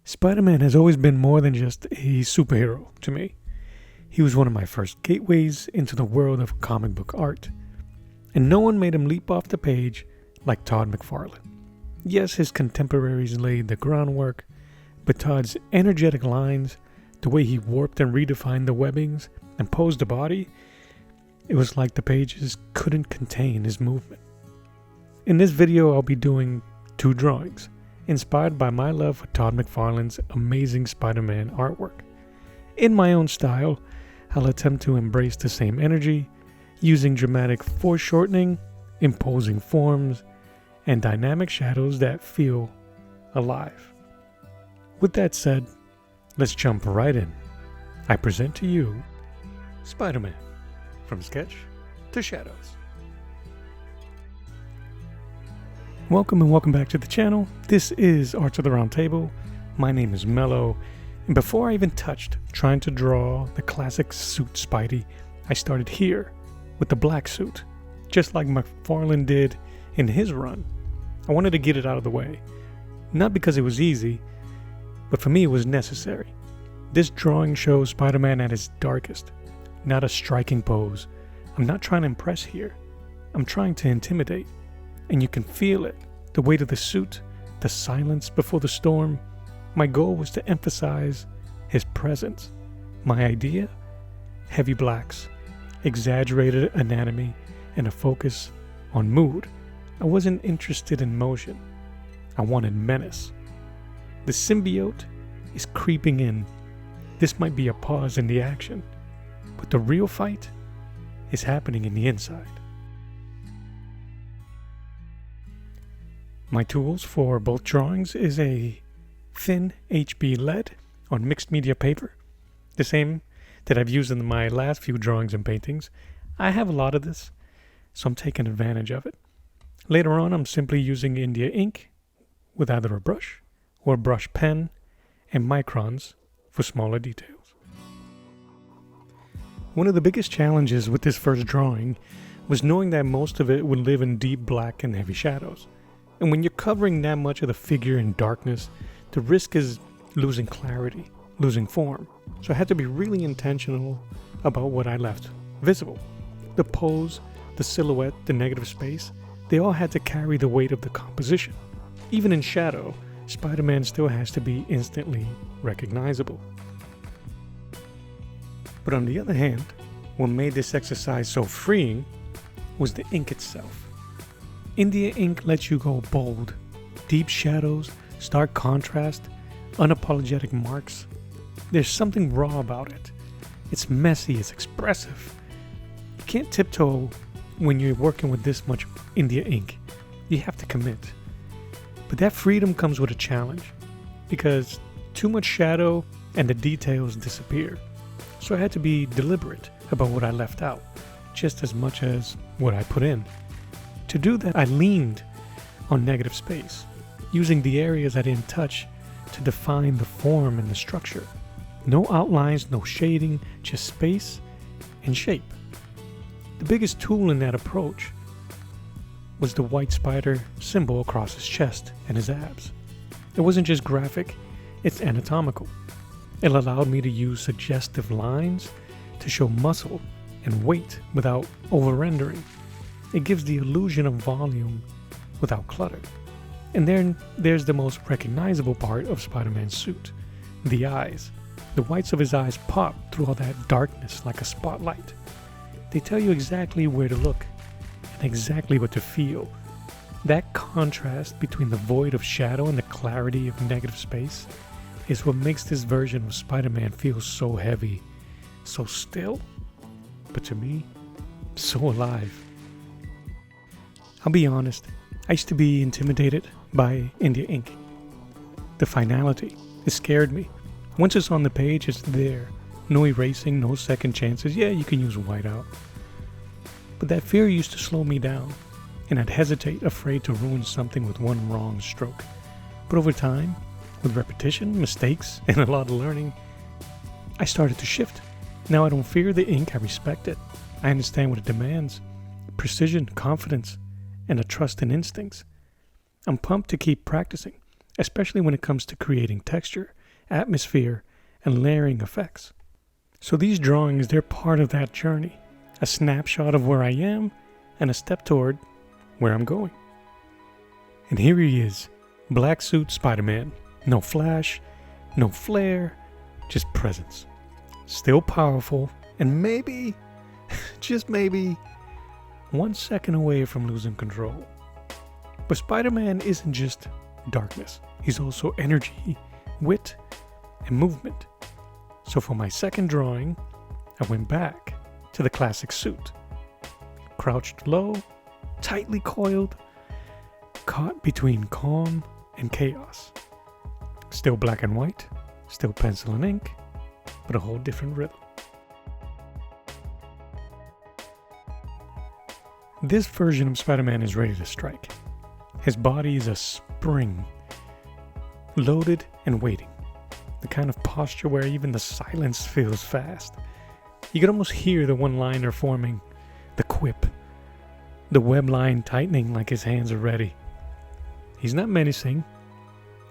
Spider-Man has always been more than just a superhero to me. He was one of my first gateways into the world of comic book art. And no one made him leap off the page like Todd McFarlane. Yes, his contemporaries laid the groundwork, but Todd's energetic lines, the way he warped and redefined the webbings and posed the body, it was like the pages couldn't contain his movement. In this video, I'll be doing 2 drawings, inspired by my love for Todd McFarlane's amazing Spider-Man artwork. In my own style, I'll attempt to embrace the same energy, using dramatic foreshortening, imposing forms, and dynamic shadows that feel alive. With that said, let's jump right in. I present to you Spider-Man, from sketch to shadows. Welcome and welcome back to the channel. This is Art to the Round Table. My name is Mello, and before I even touched trying to draw the classic suit Spidey, I started here with the black suit, just like McFarlane did in his run. I wanted to get it out of the way, not because it was easy, but for me it was necessary. This drawing shows Spider-Man at his darkest, not a striking pose. I'm not trying to impress here. I'm trying to intimidate. And you can feel it, the weight of the suit, the silence before the storm. My goal was to emphasize his presence. My idea? Heavy blacks, exaggerated anatomy, and a focus on mood. I wasn't interested in motion. I wanted menace. The symbiote is creeping in. This might be a pause in the action, but the real fight is happening in the inside. My tools for both drawings is a thin HB lead on mixed media paper, the same that I've used in my last few drawings and paintings. I have a lot of this, so I'm taking advantage of it. Later on, I'm simply using India ink with either a brush or a brush pen and microns for smaller details. One of the biggest challenges with this first drawing was knowing that most of it would live in deep black and heavy shadows. And when you're covering that much of the figure in darkness, the risk is losing clarity, losing form. So I had to be really intentional about what I left visible. The pose, the silhouette, the negative space, they all had to carry the weight of the composition. Even in shadow, Spider-Man still has to be instantly recognizable. But on the other hand, what made this exercise so freeing was the ink itself. India ink lets you go bold, deep shadows, stark contrast, unapologetic marks. There's something raw about it. It's messy, it's expressive. You can't tiptoe when you're working with this much India ink. You have to commit. But that freedom comes with a challenge, because too much shadow and the details disappear. So I had to be deliberate about what I left out, just as much as what I put in. To do that, I leaned on negative space, using the areas I didn't touch to define the form and the structure. No outlines, no shading, just space and shape. The biggest tool in that approach was the white spider symbol across his chest and his abs. It wasn't just graphic, it's anatomical. It allowed me to use suggestive lines to show muscle and weight without over-rendering. It gives the illusion of volume without clutter. And then there's the most recognizable part of Spider-Man's suit, the eyes. The whites of his eyes pop through all that darkness like a spotlight. They tell you exactly where to look and exactly what to feel. That contrast between the void of shadow and the clarity of negative space is what makes this version of Spider-Man feel so heavy, so still, but to me, so alive. I'll be honest, I used to be intimidated by India ink. The finality, it scared me. Once it's on the page, it's there. No erasing, no second chances. Yeah, you can use whiteout. But that fear used to slow me down, and I'd hesitate, afraid to ruin something with one wrong stroke. But over time, with repetition, mistakes, and a lot of learning, I started to shift. Now I don't fear the ink, I respect it. I understand what it demands. Precision, confidence, and a trust in instincts. I'm pumped to keep practicing, especially when it comes to creating texture atmosphere, and layering effects. So these drawings, they're part of that journey, a snapshot of where I am and a step toward where I'm going. And here he is, black suit Spider-Man. No flash, no flare, just presence. Still powerful, and maybe, just maybe, 1 second away from losing control. But Spider-Man isn't just darkness. He's also energy, wit, and movement. So for my second drawing, I went back to the classic suit. Crouched low, tightly coiled, caught between calm and chaos. Still black and white, still pencil and ink, but a whole different rhythm. This version of Spider-Man is ready to strike. His body is a spring, loaded and waiting. The kind of posture where even the silence feels fast. You can almost hear the one-liner forming, the quip, the web line tightening like his hands are ready. He's not menacing,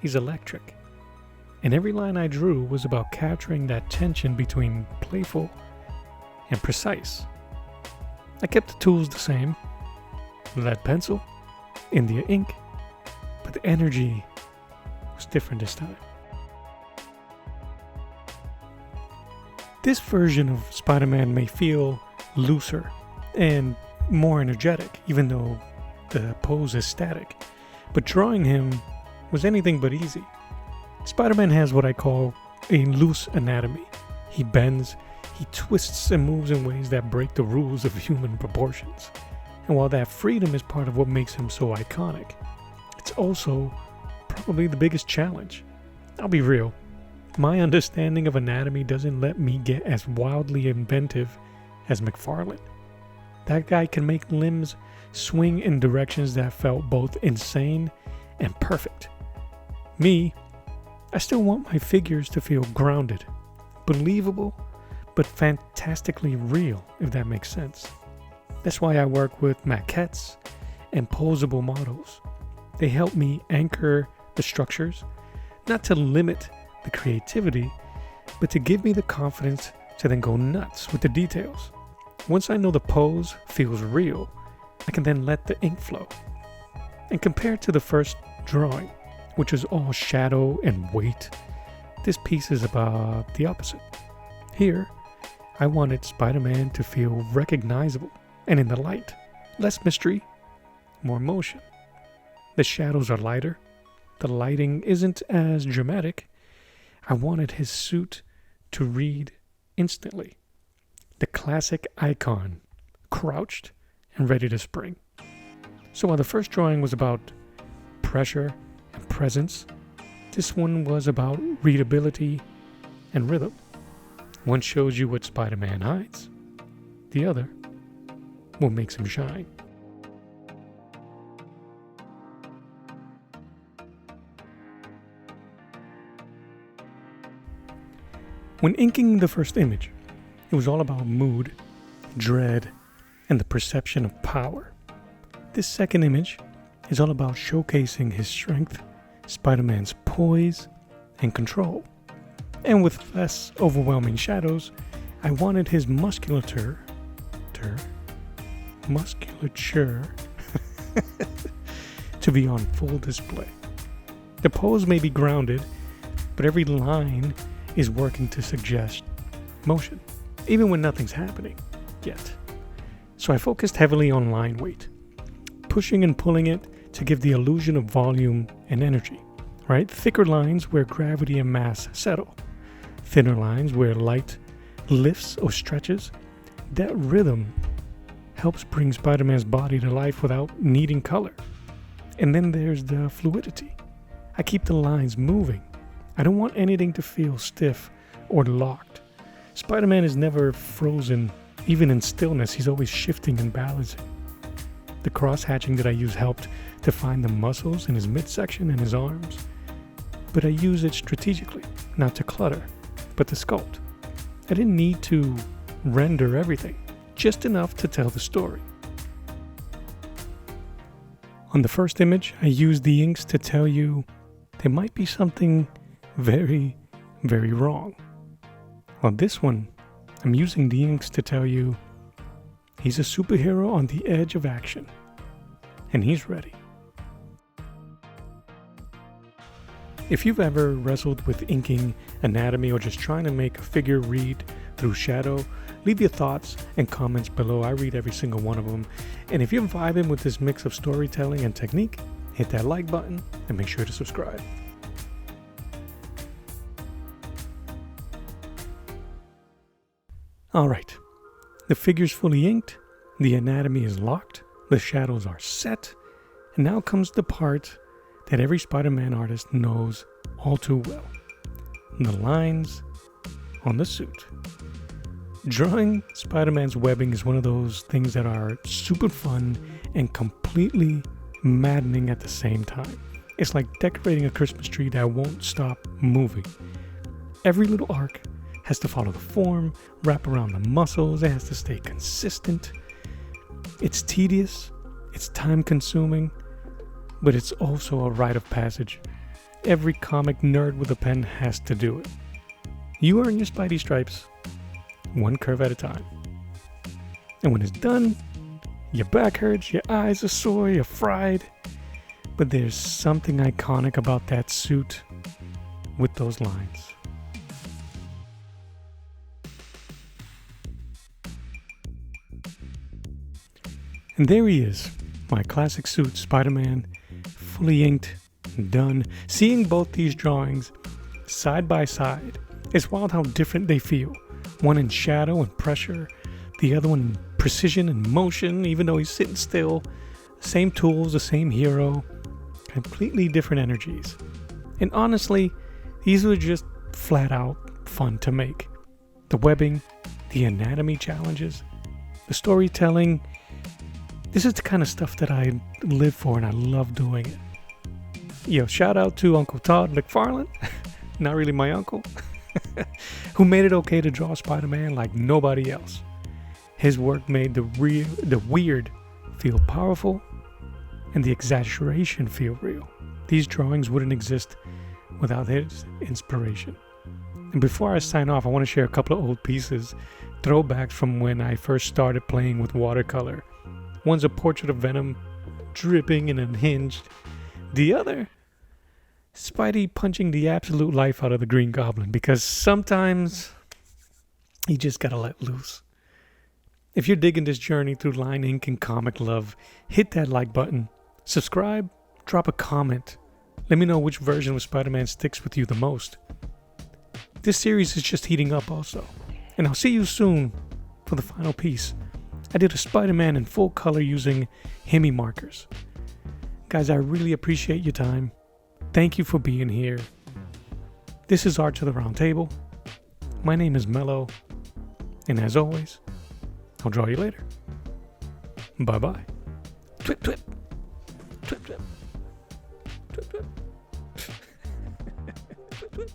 he's electric. And every line I drew was about capturing that tension between playful and precise. I kept the tools the same, lead pencil, India ink, but the energy was different this time. This version of Spider-Man may feel looser and more energetic, even though the pose is static. But drawing him was anything but easy. Spider-Man has what I call a loose anatomy. He bends, he twists and moves in ways that break the rules of human proportions. And while that freedom is part of what makes him so iconic, it's also probably the biggest challenge. I'll be real. My understanding of anatomy doesn't let me get as wildly inventive as McFarlane. That guy can make limbs swing in directions that felt both insane and perfect. Me, I still want my figures to feel grounded, believable, but fantastically real, if that makes sense. That's why I work with maquettes and posable models. They help me anchor the structures, not to limit the creativity, but to give me the confidence to then go nuts with the details. Once I know the pose feels real, I can then let the ink flow. And compared to the first drawing, which was all shadow and weight, this piece is about the opposite. Here, I wanted Spider-Man to feel recognizable and in the light. Less mystery, more motion. The shadows are lighter. The lighting isn't as dramatic. I wanted his suit to read instantly. The classic icon, crouched and ready to spring. So while the first drawing was about pressure and presence, this one was about readability and rhythm. One shows you what Spider-Man hides. The other, what makes him shine. When inking the first image, it was all about mood, dread, and the perception of power. This second image is all about showcasing his strength, Spider-Man's poise, and control. And with less overwhelming shadows, I wanted his musculature to be on full display. The pose may be grounded, but every line is working to suggest motion, even when nothing's happening yet. So I focused heavily on line weight, pushing and pulling it to give the illusion of volume and energy, right? Thicker lines where gravity and mass settle, thinner lines where light lifts or stretches. That rhythm helps bring Spider-Man's body to life without needing color. And then there's the fluidity. I keep the lines moving. I don't want anything to feel stiff or locked. Spider-Man is never frozen. Even in stillness, he's always shifting and balancing. The cross-hatching that I use helped define the muscles in his midsection and his arms. But I use it strategically, not to clutter, but to sculpt. I didn't need to render everything, just enough to tell the story. On the first image, I used the inks to tell you there might be something very, very wrong. Well, this one, I'm using the inks to tell you he's a superhero on the edge of action, and he's ready. If you've ever wrestled with inking anatomy or just trying to make a figure read through shadow, leave your thoughts and comments below. I read every single one of them. And if you're vibing with this mix of storytelling and technique, hit that like button and make sure to subscribe. Alright, the figure's fully inked, the anatomy is locked, the shadows are set, and now comes the part that every Spider-Man artist knows all too well. The lines on the suit. Drawing Spider-Man's webbing is one of those things that are super fun and completely maddening at the same time. It's like decorating a Christmas tree that won't stop moving. Every little arc has to follow the form, wrap around the muscles, it has to stay consistent. It's tedious, it's time consuming, but it's also a rite of passage. Every comic nerd with a pen has to do it. You earn your Spidey stripes, one curve at a time. And when it's done, your back hurts, your eyes are sore, you're fried. But there's something iconic about that suit with those lines. And there he is, my classic suit, Spider-Man, fully inked, done. Seeing both these drawings side by side, it's wild how different they feel. One in shadow and pressure, the other one in precision and motion, even though he's sitting still. Same tools, the same hero, completely different energies. And honestly, these were just flat out fun to make. The webbing, the anatomy challenges, the storytelling. This is the kind of stuff that I live for and I love doing it. Yo, shout out to Uncle Todd McFarlane, not really my uncle, who made it okay to draw Spider-Man like nobody else. His work made the weird feel powerful and the exaggeration feel real. These drawings wouldn't exist without his inspiration. And before I sign off, I want to share a couple of old pieces, throwbacks from when I first started playing with watercolor. One's a portrait of Venom, dripping and unhinged. The other, Spidey punching the absolute life out of the Green Goblin, because sometimes you just gotta let loose. If you're digging this journey through line ink and comic love, hit that like button, subscribe, drop a comment. Let me know which version of Spider-Man sticks with you the most. This series is just heating up also, and I'll see you soon for the final piece. I did a Spider-Man in full color using Hemi markers. Guys, I really appreciate your time. Thank you for being here. This is Art to the Round Table. My name is Mello, and as always, I'll draw you later. Bye-bye. Twip, twip. Twip, twip. Twip, twip. Twip, twip.